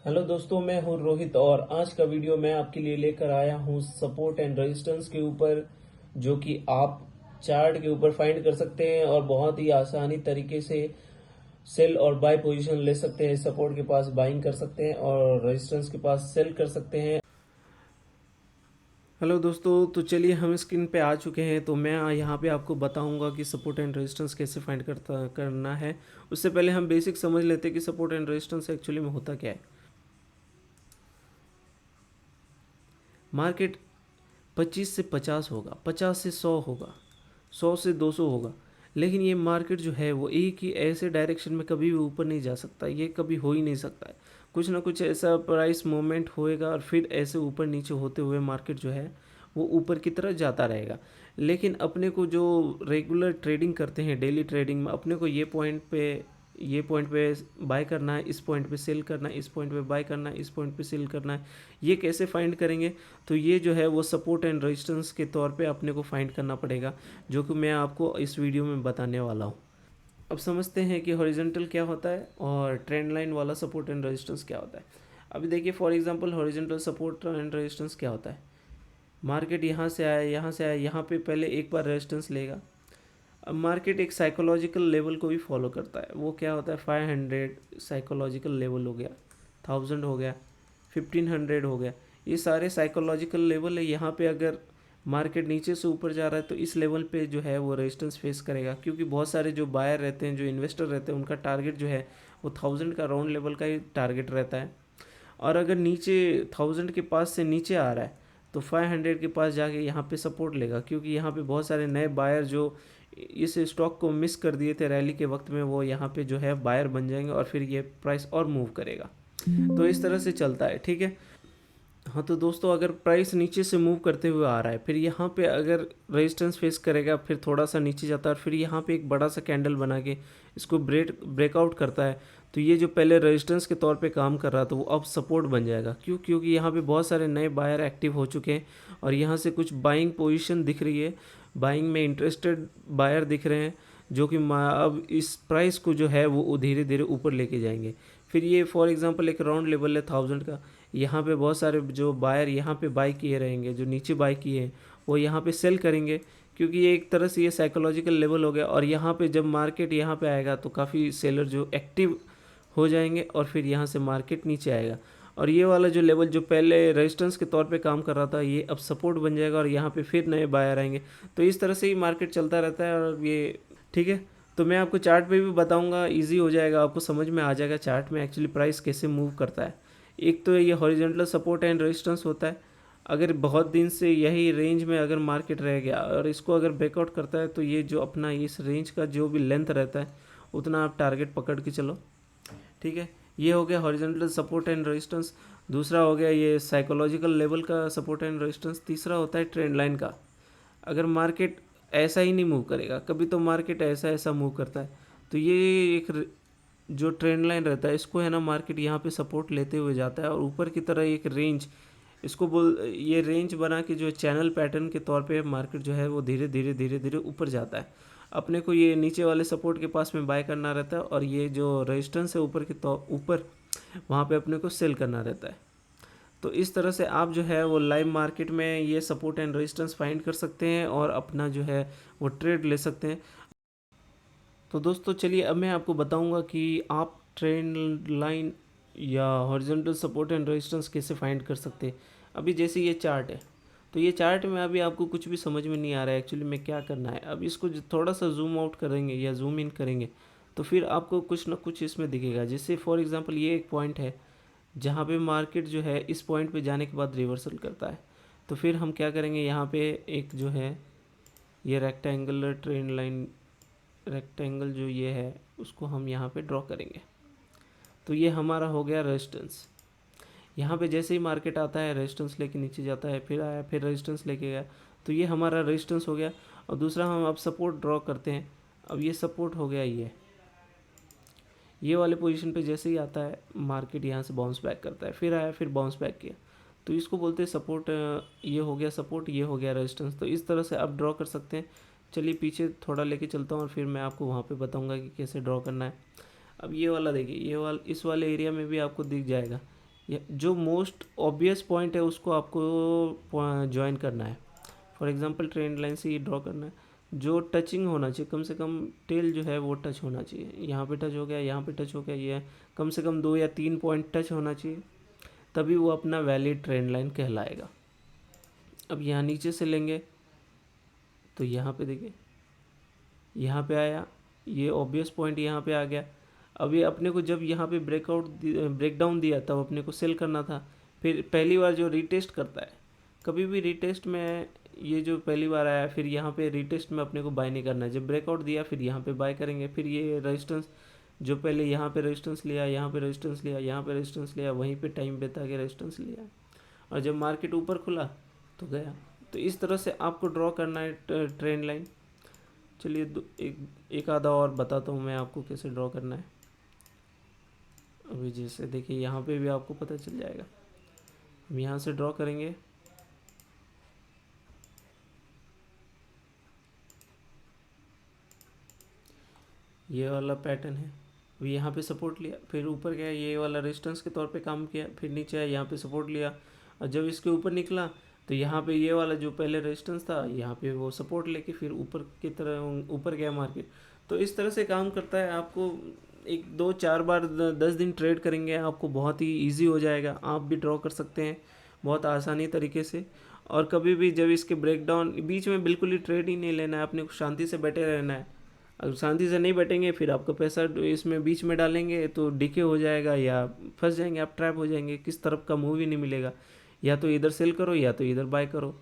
Hello दोस्तों, मैं हूं रोहित और आज का वीडियो मैं आपके लिए लेकर आया हूं सपोर्ट एंड रेजिस्टेंस के ऊपर, जो कि आप चार्ट के ऊपर फाइंड कर सकते हैं और बहुत ही आसानी तरीके से सेल और बाय पोजीशन ले सकते हैं। सपोर्ट के पास बाइंग कर सकते हैं और रेजिस्टेंस के पास सेल कर सकते हैं। हेलो दोस्तों, तो चलिए हम स्क्रीन पे आ चुके हैं। तो मैं यहाँ पे आपको बताऊंगा कि सपोर्ट एंड रेजिस्टेंस कैसे फाइंड करना है। उससे पहले हम बेसिक समझ लेते हैं कि सपोर्ट एंड रेजिस्टेंस एक्चुअली में होता क्या है। मार्केट 25 से 50 होगा, 50 से 100 होगा, 100 से 200 होगा, लेकिन ये मार्केट जो है वो एक ही ऐसे डायरेक्शन में कभी भी ऊपर नहीं जा सकता। ये कभी हो ही नहीं सकता है। कुछ ना कुछ ऐसा प्राइस मूवमेंट होएगा और फिर ऐसे ऊपर नीचे होते हुए मार्केट जो है वो ऊपर की तरफ जाता रहेगा। लेकिन अपने को जो रेगुलर ट्रेडिंग करते हैं, डेली ट्रेडिंग में, अपने को ये पॉइंट पे बाय करना है, इस पॉइंट पे सेल करना है, इस पॉइंट पे बाय करना है, इस पॉइंट पे सेल करना है। ये कैसे फाइंड करेंगे? तो ये जो है वो सपोर्ट एंड रेजिस्टेंस के तौर पे अपने को फाइंड करना पड़ेगा, जो कि मैं आपको इस वीडियो में बताने वाला हूँ। अब समझते हैं कि हॉरिजॉन्टल क्या होता है और ट्रेंड लाइन वाला सपोर्ट एंड रेजिस्टेंस क्या होता है। अभी देखिए, for example horizontal support and resistance क्या होता है। मार्केट यहाँ से आया, यहाँ से आया, यहाँ पे पहले एक बार रेजिस्टेंस लेगा। अब मार्केट एक साइकोलॉजिकल लेवल को भी फॉलो करता है। वो क्या होता है? 500 साइकोलॉजिकल लेवल हो गया, 1000 हो गया, 1500 हो गया। ये सारे साइकोलॉजिकल लेवल है। यहाँ पे अगर मार्केट नीचे से ऊपर जा रहा है तो इस लेवल पे जो है वो रेजिस्टेंस फेस करेगा, क्योंकि बहुत सारे जो बायर रहते हैं, जो इन्वेस्टर रहते हैं, उनका टारगेट जो है वो 1000 का राउंड लेवल का ही टारगेट रहता है। और अगर नीचे 1000 के पास से नीचे आ रहा है तो 500 के पास जाके यहाँ पे सपोर्ट लेगा, क्योंकि यहाँ पे बहुत सारे नए बायर जो इस स्टॉक को मिस कर दिए थे रैली के वक्त में, वो यहाँ पे जो है बायर बन जाएंगे और फिर ये प्राइस और मूव करेगा। तो इस तरह से चलता है, ठीक है। हाँ, तो दोस्तों, अगर प्राइस नीचे से मूव करते हुए आ रहा है, फिर यहाँ पे अगर रेजिस्टेंस फेस करेगा, फिर थोड़ा सा नीचे जाता है और फिर यहाँ पे एक बड़ा सा कैंडल बना के इसको ब्रेकआउट करता है, तो ये जो पहले रेजिस्टेंस के तौर पे काम कर रहा था वो अब सपोर्ट बन जाएगा। क्यों? क्योंकि यहाँ पे बहुत सारे नए बायर एक्टिव हो चुके हैं और यहाँ से कुछ बाइंग पोजिशन दिख रही है, बाइंग में इंटरेस्टेड बायर दिख रहे हैं, जो कि अब इस प्राइस को जो है वो धीरे धीरे ऊपर लेके जाएंगे। फिर ये फॉर एग्जांपल एक राउंड लेवल है 1000 का। यहाँ पे बहुत सारे जो बायर यहाँ पे बाई किए रहेंगे, जो नीचे बाई किए हैं वो यहाँ पे सेल करेंगे, क्योंकि ये एक तरह से ये साइकोलॉजिकल लेवल हो गया। और यहाँ पे जब मार्केट यहाँ पे आएगा तो काफ़ी सेलर जो एक्टिव हो जाएंगे और फिर यहाँ से मार्केट नीचे आएगा। और ये वाला जो लेवल जो पहले रेजिस्टेंस के तौर पे काम कर रहा था, ये अब सपोर्ट बन जाएगा और यहाँ पे फिर नए बायर आएंगे। तो इस तरह से ही मार्केट चलता रहता है। और ये ठीक है, तो मैं आपको चार्ट पे भी बताऊंगा, इजी हो जाएगा, आपको समझ में आ जाएगा चार्ट में एक्चुअली प्राइस कैसे मूव करता है। एक तो ये हॉरिजॉन्टल सपोर्ट एंड रेजिस्टेंस होता है। अगर बहुत दिन से यही रेंज में अगर मार्केट रह गया और इसको अगर ब्रेकआउट करता है, तो ये जो अपना इस रेंज का जो भी लेंथ रहता है उतना आप टारगेट पकड़ के चलो, ठीक है। ये हो गया हॉरिजॉन्टल सपोर्ट एंड रेजिस्टेंस। दूसरा हो गया ये साइकोलॉजिकल लेवल का सपोर्ट एंड रेजिस्टेंस। तीसरा होता है ट्रेंड लाइन का। अगर मार्केट ऐसा ही नहीं मूव करेगा, कभी तो मार्केट ऐसा ऐसा मूव करता है, तो ये एक जो ट्रेंड लाइन रहता है, इसको है ना मार्केट यहाँ पे सपोर्ट लेते हुए जाता है और ऊपर की तरह एक रेंज, इसको बोल ये रेंज बना के जो चैनल पैटर्न के तौर पे मार्केट जो है वो धीरे धीरे धीरे धीरे ऊपर जाता है। अपने को ये नीचे वाले सपोर्ट के पास में बाय करना रहता है और ये जो रेजिस्टेंस है ऊपर के ऊपर, वहाँ पे अपने को सेल करना रहता है। तो इस तरह से आप जो है वो लाइव मार्केट में ये सपोर्ट एंड रेजिस्टेंस फाइंड कर सकते हैं और अपना जो है वो ट्रेड ले सकते हैं। तो दोस्तों चलिए, अब मैं आपको बताऊंगा कि आप ट्रेंड लाइन या हॉरिजॉन्टल सपोर्ट एंड रेजिस्टेंस कैसे फाइंड कर सकते हैं। अभी जैसे ये चार्ट है, तो ये चार्ट में अभी आपको कुछ भी समझ में नहीं आ रहा है एक्चुअली में क्या करना है। अब इसको थोड़ा सा जूम आउट करेंगे या जूम इन करेंगे तो फिर आपको कुछ ना कुछ इसमें दिखेगा। जैसे फॉर एग्जांपल ये एक पॉइंट है जहाँ पे मार्केट जो है इस पॉइंट पे जाने के बाद रिवर्सल करता है, तो फिर हम क्या करेंगे, यहाँ पे एक जो है ये रेक्टेंगुलर ट्रेंड लाइन, रेक्टेंगल जो ये है उसको हम यहाँ पे ड्रॉ करेंगे। तो ये हमारा हो गया रेजिस्टेंस। यहाँ पे जैसे ही मार्केट आता है रेजिस्टेंस लेके नीचे जाता है, फिर आया, फिर रेजिस्टेंस लेके गया, तो ये हमारा रेजिस्टेंस हो गया। और दूसरा हम अब सपोर्ट ड्रॉ करते हैं। अब ये सपोर्ट हो गया, ये वाले पोजीशन पे जैसे ही आता है मार्केट यहाँ से बाउंस बैक करता है, फिर आया, फिर बाउंस बैक किया, तो इसको बोलते हैं सपोर्ट। ये हो गया सपोर्ट, ये हो गया रेजिस्टेंस। तो इस तरह से आप ड्रॉ कर सकते हैं। चलिए पीछे थोड़ा लेके चलता हूँ और फिर मैं आपको वहाँ पे बताऊँगा कि कैसे ड्रॉ करना है। अब ये वाला देखिए, ये वाला इस वाले एरिया में भी आपको दिख जाएगा जो मोस्ट ऑब्वियस पॉइंट है उसको आपको ज्वाइन करना है। फॉर एग्जांपल ट्रेंड लाइन से ये ड्रॉ करना है, जो टचिंग होना चाहिए, कम से कम टेल जो है वो टच होना चाहिए। यहाँ पे टच हो गया, यहाँ पे टच हो गया, ये कम से कम 2 या 3 पॉइंट टच होना चाहिए, तभी वो अपना वैलिड ट्रेंड लाइन कहलाएगा। अब यहाँ नीचे से लेंगे तो यहाँ पे देखिए, यहाँ पे आया, ये ऑब्वियस पॉइंट यहाँ पे आ गया। अब ये अपने को जब यहाँ पे ब्रेकडाउन दिया तब अपने को सेल करना था। फिर पहली बार जो रीटेस्ट करता है, कभी भी रीटेस्ट में ये जो पहली बार आया, फिर यहाँ पे रीटेस्ट में अपने को बाय नहीं करना है। जब ब्रेकआउट दिया फिर यहाँ पे बाय करेंगे। फिर ये रेजिस्टेंस, जो पहले यहाँ पे रेजिस्टेंस लिया, यहाँ पे रेजिस्टेंस लिया, यहाँ पे रेजिस्टेंस लिया, वहीं पे टाइम बिता के रेजिस्टेंस लिया, और जब मार्केट ऊपर खुला तो गया। तो इस तरह से आपको ड्रॉ करना है ट्रेंड लाइन। चलिए एक आधा और बताता हूँ मैं आपको कैसे ड्रॉ करना है। अभी जैसे देखिए यहाँ पे भी आपको पता चल जाएगा। हम यहाँ से ड्रॉ करेंगे, ये वाला पैटर्न है। अभी यहाँ पे सपोर्ट लिया, फिर ऊपर गया, ये वाला रेजिस्टेंस के तौर पे काम किया, फिर नीचे आया, यहाँ पे सपोर्ट लिया, और जब इसके ऊपर निकला तो यहाँ पे ये वाला जो पहले रेजिस्टेंस था, यहाँ पे वो सपोर्ट लेके फिर ऊपर की तरह ऊपर गया मार्केट। तो इस तरह से काम करता है। आपको 1 2 4 बार 10 दिन ट्रेड करेंगे, आपको बहुत ही ईजी हो जाएगा। आप भी ड्रॉ कर सकते हैं बहुत आसानी तरीके से। और कभी भी जब इसके ब्रेकडाउन, बीच में बिल्कुल ही ट्रेड ही नहीं लेना है, अपने को शांति से बैठे रहना है। अगर शांति से नहीं बैठेंगे फिर आपका पैसा इसमें बीच में डालेंगे तो डिके हो जाएगा, या फंस जाएंगे, आप ट्रैप हो जाएंगे, किस तरफ का मूव ही नहीं मिलेगा। या तो इधर सेल करो या तो इधर बाय करो।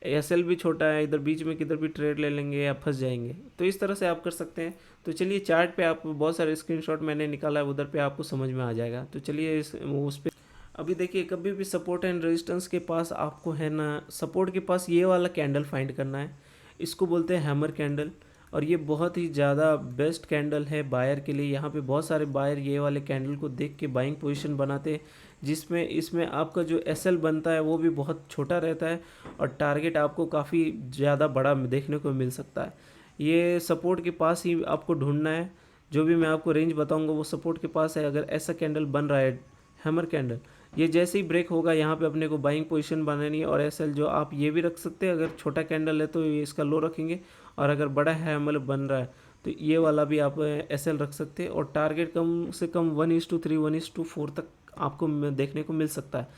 एसएल भी छोटा है, इधर बीच में किधर भी ट्रेड ले लेंगे या फंस जाएंगे। तो इस तरह से आप कर सकते हैं। तो चलिए चार्ट पे आप बहुत सारे स्क्रीनशॉट मैंने निकाला है, उधर पे आपको समझ में आ जाएगा। तो चलिए उस पर अभी देखिए, कभी भी सपोर्ट एंड रेजिस्टेंस के पास आपको है ना, सपोर्ट के पास ये वाला कैंडल फाइंड करना है। इसको बोलते हैं हैमर कैंडल, और ये बहुत ही ज़्यादा बेस्ट कैंडल है बायर के लिए। यहाँ पे बहुत सारे बायर ये वाले कैंडल को देख के बाइंग पोजीशन बनाते हैं, जिसमें इसमें आपका जो एसएल बनता है वो भी बहुत छोटा रहता है, और टारगेट आपको काफ़ी ज़्यादा बड़ा देखने को मिल सकता है। ये सपोर्ट के पास ही आपको ढूंढना है। जो भी मैं आपको रेंज बताऊंगा वो सपोर्ट के पास है। अगर ऐसा कैंडल बन रहा है हैमर कैंडल, ये जैसे ही ब्रेक होगा यहाँ पे अपने को बाइंग पोजीशन बनानी है। और एसएल जो आप ये भी रख सकते हैं, अगर छोटा कैंडल है तो ये इसका लो रखेंगे, और अगर बड़ा है मतलब बन रहा है तो ये वाला भी आप एसएल रख सकते हैं। और टारगेट कम से कम 1:3 1:4 तक आपको देखने को मिल सकता है।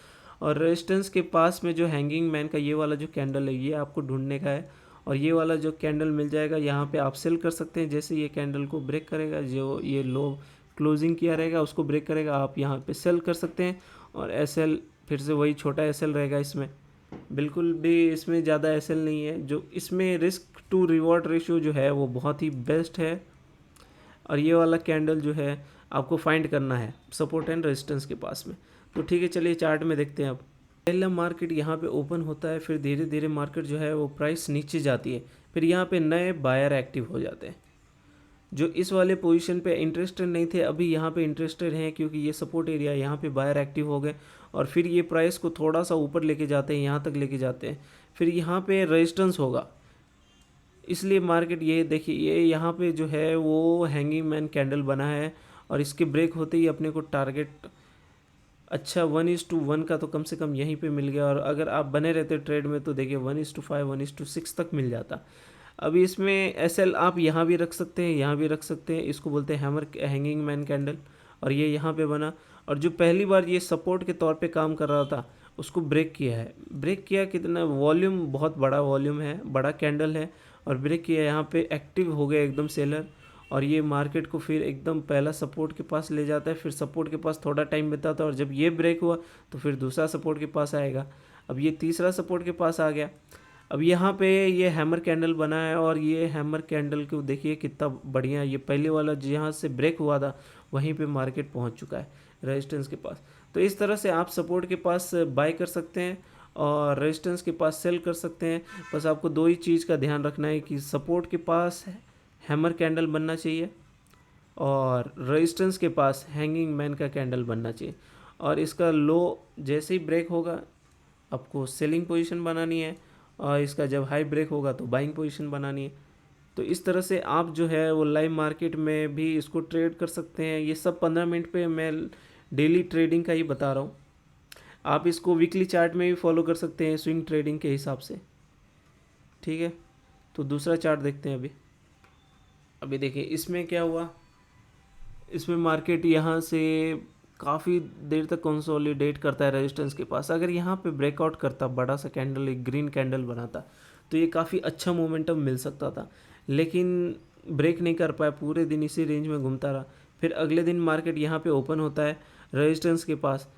और रेजिस्टेंस के पास में जो हैंगिंग मैन का ये वाला जो कैंडल है, ये आपको ढूंढने का है। और ये वाला जो कैंडल मिल जाएगा यहाँ पे आप सेल कर सकते हैं। जैसे ये कैंडल को ब्रेक करेगा, जो ये लो क्लोजिंग किया रहेगा उसको ब्रेक करेगा, आप यहाँ पे सेल कर सकते हैं। और एसएल फिर से वही छोटा एसएल रहेगा, इसमें बिल्कुल भी इसमें ज़्यादा एसएल नहीं है। जो इसमें रिस्क टू रिवॉर्ड रेशियो जो है वो बहुत ही बेस्ट है। और ये वाला कैंडल जो है आपको फाइंड करना है सपोर्ट एंड रेजिस्टेंस के पास में। तो ठीक है, चलिए चार्ट में देखते हैं। अब पहला मार्केट यहाँ पे ओपन होता है, फिर धीरे धीरे मार्केट जो है वो प्राइस नीचे जाती है, फिर यहाँ पे नए बायर एक्टिव हो जाते हैं। जो इस वाले पोजीशन पे इंटरेस्टेड नहीं थे, अभी यहाँ पे इंटरेस्टेड हैं, क्योंकि ये सपोर्ट एरिया, यहाँ पे बायर एक्टिव हो गए। और फिर ये प्राइस को थोड़ा सा ऊपर लेके जाते हैं, यहाँ तक लेके जाते हैं, फिर यहाँ पे रेजिस्टेंस होगा। इसलिए मार्केट, ये देखिए, ये यहाँ पे जो है वो हैंगिंग मैन कैंडल बना है, और इसके ब्रेक होते ही अपने को टारगेट अच्छा 1:1 का तो कम से कम यहीं पे मिल गया। और अगर आप बने रहते ट्रेड में तो देखिए 1:5 1:6 तक मिल जाता। अभी इसमें एसएल आप यहाँ भी रख सकते हैं, यहाँ भी रख सकते हैं। इसको बोलते हैं हैमर हैंगिंग मैन कैंडल, और ये यहाँ पे बना। और जो पहली बार ये सपोर्ट के तौर पे काम कर रहा था उसको ब्रेक किया है। ब्रेक किया, कितना वॉल्यूम, बहुत बड़ा वॉल्यूम है, बड़ा कैंडल है, और ब्रेक किया, यहाँ पे एक्टिव हो गया एकदम सेलर। और ये मार्केट को फिर एकदम पहला सपोर्ट के पास ले जाता है, फिर सपोर्ट के पास थोड़ा टाइम बिताता है, और जब ये ब्रेक हुआ तो फिर दूसरा सपोर्ट के पास आएगा। अब ये तीसरा सपोर्ट के पास आ गया। अब यहाँ पे ये हैमर कैंडल बना है, और ये हैमर कैंडल को देखिए कितना बढ़िया, ये पहले वाला जहाँ से ब्रेक हुआ था वहीं पे मार्केट पहुँच चुका है रेजिस्टेंस के पास। तो इस तरह से आप सपोर्ट के पास बाय कर सकते हैं और रेजिस्टेंस के पास सेल कर सकते हैं। बस आपको दो ही चीज़ का ध्यान रखना है कि सपोर्ट के पास हैमर कैंडल बनना चाहिए, और रेजिस्टेंस के पास हैंगिंग मैन का कैंडल बनना चाहिए। और इसका लो जैसे ही ब्रेक होगा आपको सेलिंग पोजीशन बनानी है, और इसका जब हाई ब्रेक होगा तो बाइंग पोजीशन बनानी है। तो इस तरह से आप जो है वो लाइव मार्केट में भी इसको ट्रेड कर सकते हैं। ये सब 15 मिनट पे मैं डेली ट्रेडिंग का ही बता रहा हूँ। आप इसको वीकली चार्ट में भी फॉलो कर सकते हैं स्विंग ट्रेडिंग के हिसाब से, ठीक है। तो दूसरा चार्ट देखते हैं अभी देखिए इसमें क्या हुआ। इसमें मार्केट यहाँ से काफ़ी देर तक कंसोलिडेट करता है रेजिस्टेंस के पास। अगर यहाँ पे ब्रेकआउट करता, बड़ा सा कैंडल, एक ग्रीन कैंडल बनाता, तो ये काफ़ी अच्छा मोमेंटम मिल सकता था, लेकिन ब्रेक नहीं कर पाया, पूरे दिन इसी रेंज में घूमता रहा। फिर अगले दिन मार्केट यहाँ पे ओपन होता है रेजिस्टेंस के पास,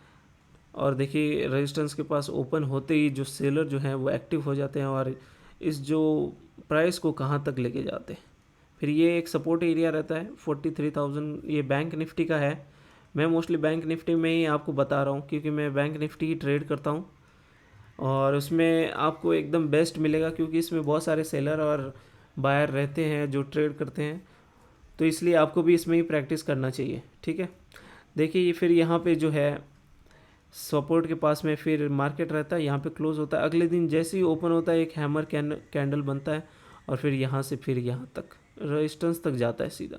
और देखिए रेजिस्टेंस के पास ओपन होते ही जो सेलर जो हैं वो एक्टिव हो जाते हैं और इस जो प्राइस को कहाँ तक लेके जाते हैं। फिर ये एक सपोर्ट एरिया रहता है 43,000, ये बैंक निफ्टी का है। मैं मोस्टली बैंक निफ्टी में ही आपको बता रहा हूँ क्योंकि मैं बैंक निफ्टी ही ट्रेड करता हूँ, और उसमें आपको एकदम बेस्ट मिलेगा क्योंकि इसमें बहुत सारे सेलर और बायर रहते हैं जो ट्रेड करते हैं, तो इसलिए आपको भी इसमें ही प्रैक्टिस करना चाहिए, ठीक है। देखिए ये फिर यहाँ पे जो है सपोर्ट के पास में फिर मार्केट रहता है, यहाँ पे क्लोज होता है। अगले दिन जैसे ही ओपन होता है एक हैमर कैंडल बनता है और फिर यहाँ से फिर यहाँ तक रेजिस्टेंस तक जाता है सीधा।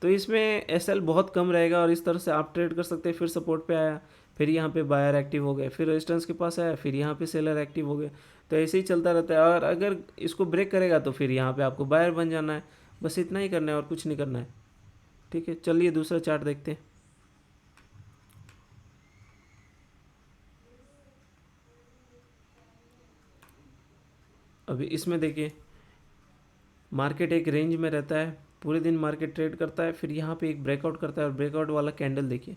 तो इसमें एसएल बहुत कम रहेगा और इस तरह से आप ट्रेड कर सकते हैं। फिर सपोर्ट पे आया, फिर यहाँ पे बायर एक्टिव हो गए, फिर रेजिस्टेंस के पास आया, फिर यहाँ पे सेलर एक्टिव हो गए। तो ऐसे ही चलता रहता है, और अगर इसको ब्रेक करेगा तो फिर यहाँ पे आपको बायर बन जाना है। बस इतना ही करना है और कुछ नहीं करना है, ठीक है। चलिए दूसरा चार्ट देखते हैं। अभी इसमें देखिए मार्केट एक रेंज में रहता है, पूरे दिन मार्केट ट्रेड करता है, फिर यहाँ पे एक ब्रेकआउट करता है और ब्रेकआउट वाला कैंडल देखिए,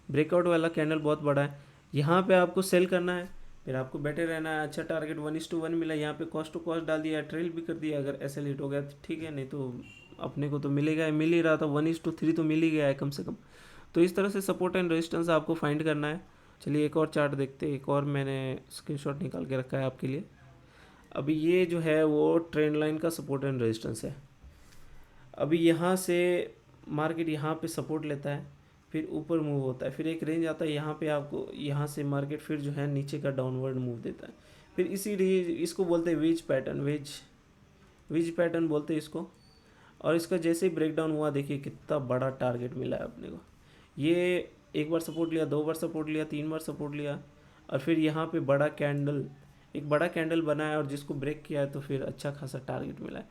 ब्रेकआउट वाला कैंडल बहुत बड़ा है। यहाँ पे आपको सेल करना है, फिर आपको बैठे रहना है। अच्छा टारगेट 1:1 मिला, यहाँ पे कॉस्ट टू कॉस्ट डाल दिया, ट्रेल भी कर दिया। अगर ऐसे हिट हो गया तो ठीक है, नहीं तो अपने को तो मिलेगा, मिल ही रहा था, 1:3 तो मिल ही गया है कम से कम। तो इस तरह से सपोर्ट एंड रेजिस्टेंस आपको फाइंड करना है। चलिए एक और चार्ट देखते हैं, एक और मैंने स्क्रीनशॉट निकाल के रखा है आपके लिए। अभी ये जो है वो ट्रेंड लाइन का सपोर्ट एंड रेजिस्टेंस है। अभी यहाँ से मार्केट यहाँ पे सपोर्ट लेता है, फिर ऊपर मूव होता है, फिर एक रेंज आता है, यहाँ पे आपको यहाँ से मार्केट फिर जो है नीचे का डाउनवर्ड मूव देता है। फिर इसी रेंज, इसको बोलते हैं वेज पैटर्न, वेज पैटर्न बोलते हैं इसको। और इसका जैसे ही ब्रेक डाउन हुआ, देखिए कितना बड़ा टारगेट मिला है अपने को। ये एक बार सपोर्ट लिया, 2 बार सपोर्ट लिया, 3 बार सपोर्ट लिया, और फिर यहाँ पे एक बड़ा कैंडल बना है और जिसको ब्रेक किया है, तो फिर अच्छा खासा टारगेट मिला है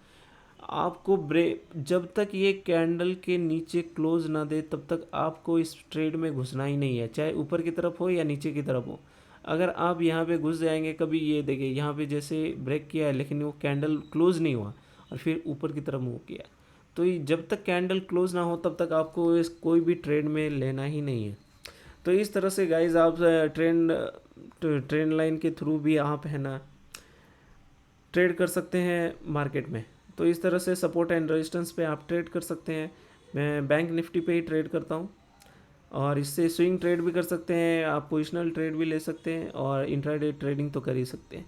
आपको। ब्रेक जब तक ये कैंडल के नीचे क्लोज ना दे तब तक आपको इस ट्रेड में घुसना ही नहीं है, चाहे ऊपर की तरफ हो या नीचे की तरफ हो। अगर आप यहाँ पे घुस जाएंगे, कभी ये देखिए यहाँ पे जैसे ब्रेक किया है लेकिन वो कैंडल क्लोज नहीं हुआ और फिर ऊपर की तरफ मूव किया, तो ये जब तक कैंडल क्लोज ना हो तब तक आपको इस कोई भी ट्रेड में लेना ही नहीं है। तो इस तरह से गाइज आप ट्रेंड लाइन के थ्रू भी आप है ना ट्रेड कर सकते हैं मार्केट में। तो इस तरह से सपोर्ट एंड रेजिस्टेंस पे आप ट्रेड कर सकते हैं। मैं बैंक निफ्टी पे ही ट्रेड करता हूँ, और इससे स्विंग ट्रेड भी कर सकते हैं आप, पोजिशनल ट्रेड भी ले सकते हैं, और इंट्राडे ट्रेडिंग तो कर ही सकते हैं।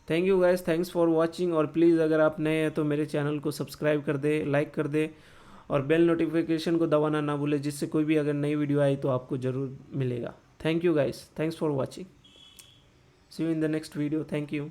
Thank you guys, thanks for watching. और प्लीज़ अगर आप नए हैं तो मेरे चैनल को सब्सक्राइब कर दे, लाइक कर दे, और बेल नोटिफिकेशन को दबाना ना भूले, जिससे कोई भी अगर नई वीडियो आई तो आपको ज़रूर मिलेगा। Thank you guys, thanks for watching, see you in the next video, thank you.